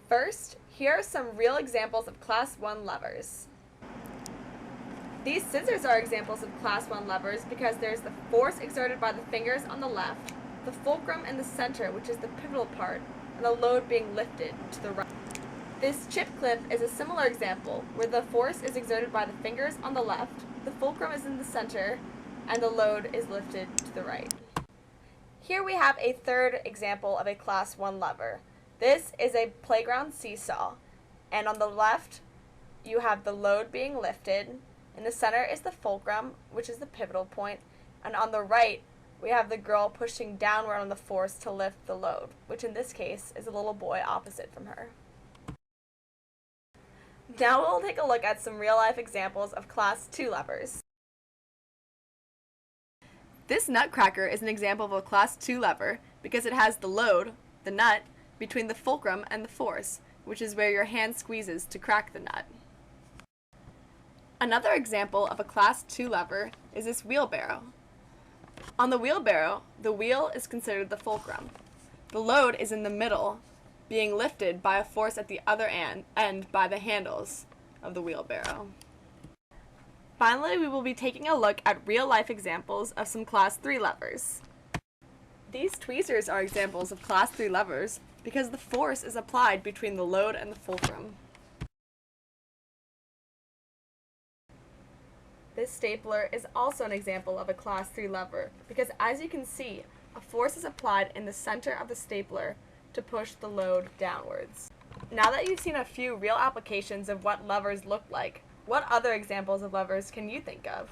First, here are some real examples of Class 1 levers. These scissors are examples of Class 1 levers because there's the force exerted by the fingers on the left, the fulcrum in the center, which is the pivotal part, and the load being lifted to the right. This chip clip is a similar example, where the force is exerted by the fingers on the left, the fulcrum is in the center, and the load is lifted to the right. Here we have a third example of a Class 1 lever. This is a playground seesaw, and on the left you have the load being lifted. In the center is the fulcrum, which is the pivotal point, and on the right we have the girl pushing downward on the force to lift the load, which in this case is a little boy opposite from her. Now we'll take a look at some real-life examples of Class 2 levers. This nutcracker is an example of a Class 2 lever because it has the load, the nut, between the fulcrum and the force, which is where your hand squeezes to crack the nut. Another example of a Class 2 lever is this wheelbarrow. On the wheelbarrow, the wheel is considered the fulcrum. The load is in the middle, being lifted by a force at the other end by the handles of the wheelbarrow. Finally, we will be taking a look at real-life examples of some Class 3 levers. These tweezers are examples of Class 3 levers because the force is applied between the load and the fulcrum. This stapler is also an example of a Class 3 lever because, as you can see, a force is applied in the center of the stapler to push the load downwards. Now that you've seen a few real applications of what levers look like, what other examples of levers can you think of?